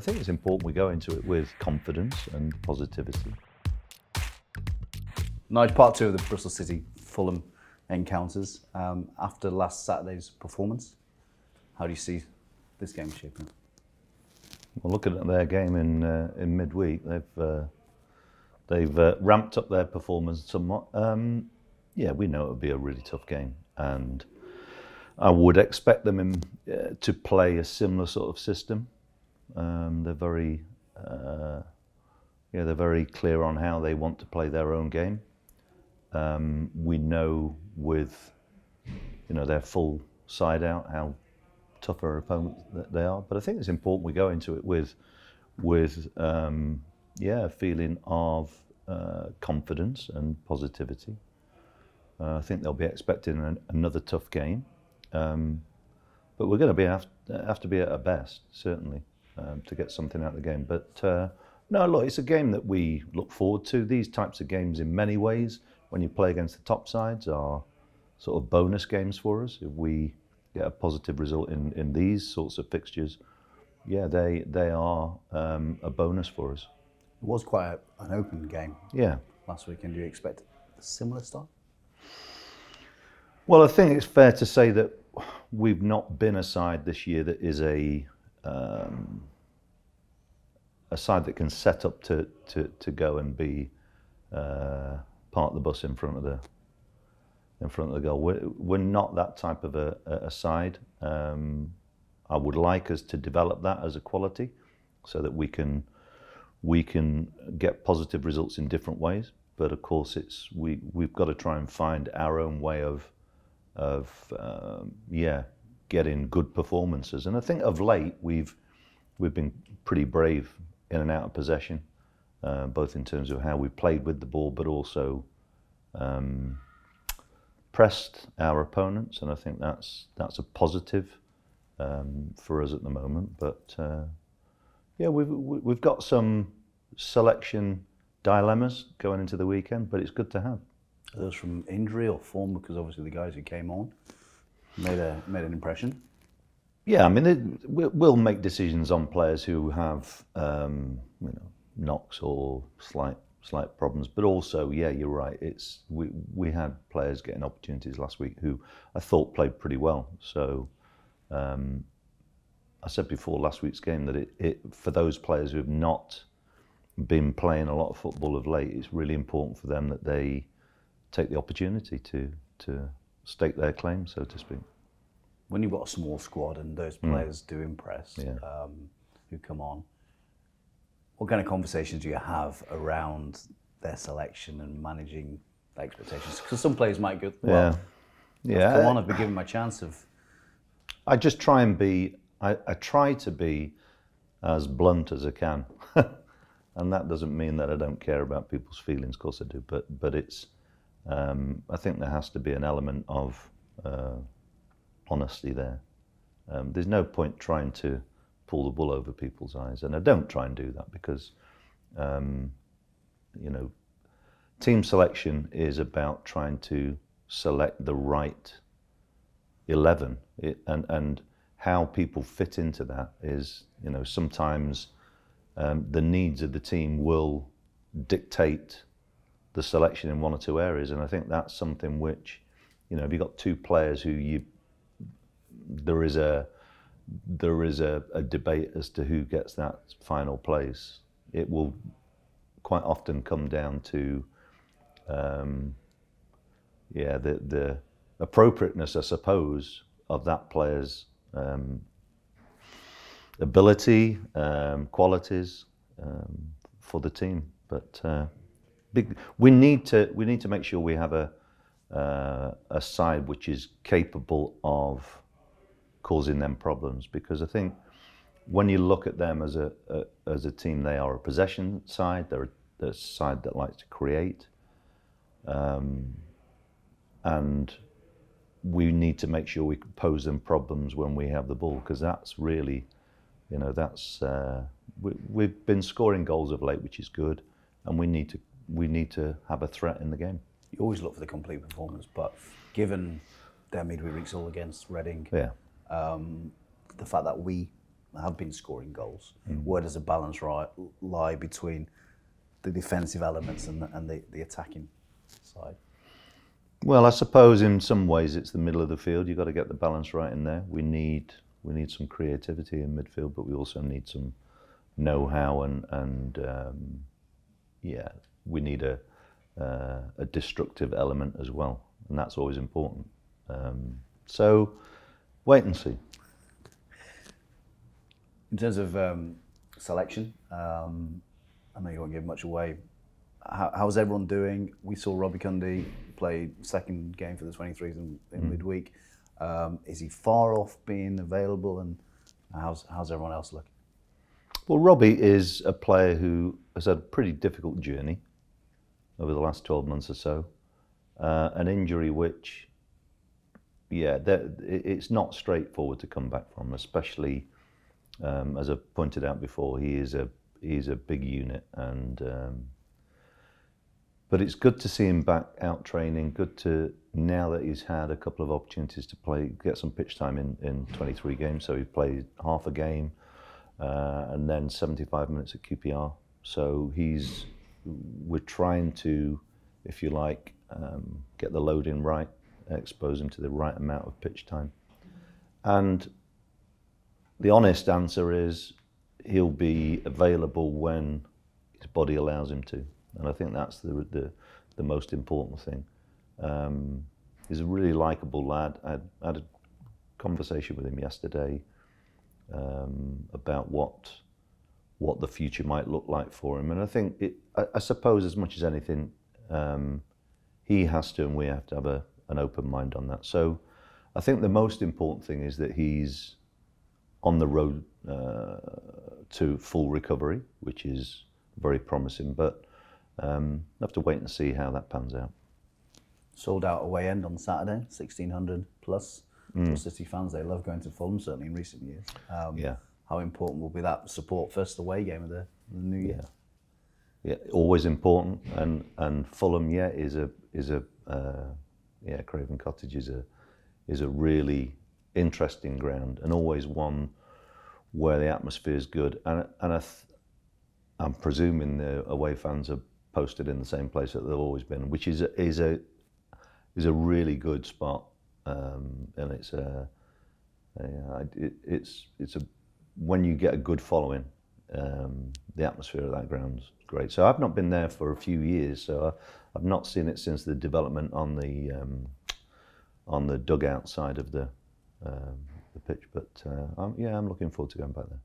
think it's important we go into it with confidence and positivity. Nigel, part two of the Bristol City Fulham encounters. After last Saturday's performance, how do you see this game shaping up? Well, looking at their game in midweek, they've ramped up their performance somewhat. Yeah, we know it would be a really tough game, and I would expect them to play a similar sort of system. They're very clear on how they want to play their own game. We know with their full side out how tough our opponents they are, but I think it's important we go into it with a feeling of confidence and positivity. I think they'll be expecting another tough game, but we're going to have to be at our best, certainly, to get something out of the game. But no, look, it's a game that we look forward to. These types of games, in many ways, when you play against the top sides, are sort of bonus games for us. If we get a positive result in these sorts of fixtures, yeah, they are a bonus for us. It was quite an open game last weekend. Do you expect a similar start? Well, I think it's fair to say that we've not been a side this year that is a side that can set up to go and be park the bus in front of the goal. We're not that type of a side. I would like us to develop that as a quality, so that we can get positive results in different ways. But of course, we've got to try and find our own way of getting good performances. And I think of late we've been pretty brave in and out of possession, both in terms of how we played with the ball, but also pressed our opponents. And I think that's a positive for us at the moment. But we've got some selection dilemmas going into the weekend, but it's good to have. Are those from injury or form? Because obviously the guys who came on made an impression. Yeah, I mean, we'll make decisions on players who have knocks or slight problems, but also, yeah, you're right. We had players getting opportunities last week who I thought played pretty well. So I said before last week's game that it for those players who have not been playing a lot of football of late, it's really important for them that they take the opportunity to stake their claim, so to speak. When you've got a small squad and those players do impress, who come on, what kind of conversations do you have around their selection and managing the expectations? Because some players might go, well, come on, I've been given my chance of... I just try and be, I try to be as blunt as I can. And that doesn't mean that I don't care about people's feelings, of course I do, but it's, I think there has to be an element of honesty there. There's no point trying to pull the wool over people's eyes, and I don't try and do that because, team selection is about trying to select the right 11, and how people fit into that is, sometimes the needs of the team will dictate the selection in one or two areas, and I think that's something which, if you've got two players who there is a debate as to who gets that final place. It will quite often come down to the appropriateness, I suppose, of that player's ability, qualities for the team. But we need to make sure we have a side which is capable of causing them problems, because I think when you look at them as a team, they are a possession side. They're a side that likes to create, and we need to make sure we pose them problems when we have the ball, because that's really, we've been scoring goals of late, which is good, and we need to have a threat in the game. You always look for the complete performance, but given their midweek result against Reading, the fact that we have been scoring goals. Where does the balance lie between the defensive elements and the attacking side? Well, I suppose in some ways it's the middle of the field. You've got to get the balance right in there. We need some creativity in midfield, but we also need some know-how and we need a destructive element as well, and that's always important. So wait and see. In terms of selection, I know you won't give much away. How's everyone doing? We saw Robbie Cundy play second game for the 23s in midweek. Is he far off being available, and how's everyone else looking? Well, Robbie is a player who has had a pretty difficult journey over the last 12 months or so. An injury which, it's not straightforward to come back from, especially as I pointed out before, he's a big unit, and but it's good to see him back out training. Good to, now that he's had a couple of opportunities to get some pitch time in 23 games. So he played half a game and then 75 minutes at QPR. So we're trying to, if you like, get the load in right, expose him to the right amount of pitch time. And the honest answer is he'll be available when his body allows him to. And I think that's the most important thing. He's a really likeable lad. I had a conversation with him yesterday about what the future might look like for him. And I think, I suppose as much as anything, he has to and we have to have an open mind on that. So I think the most important thing is that he's on the road to full recovery, which is very promising, but we'll have to wait and see how that pans out. Sold out away end on Saturday, 1,600 plus. For City fans, they love going to Fulham, certainly in recent years. How important will be that support first away game of the new year? Yeah, always important, and Fulham, is a Craven Cottage is a really interesting ground, and always one where the atmosphere is good, and I'm presuming the away fans are posted in the same place that they've always been, which is a really good spot, and it's a when you get a good following, the atmosphere of that ground's great. So I've not been there for a few years, so I've not seen it since the development on the dugout side of the pitch. But I'm looking forward to going back there.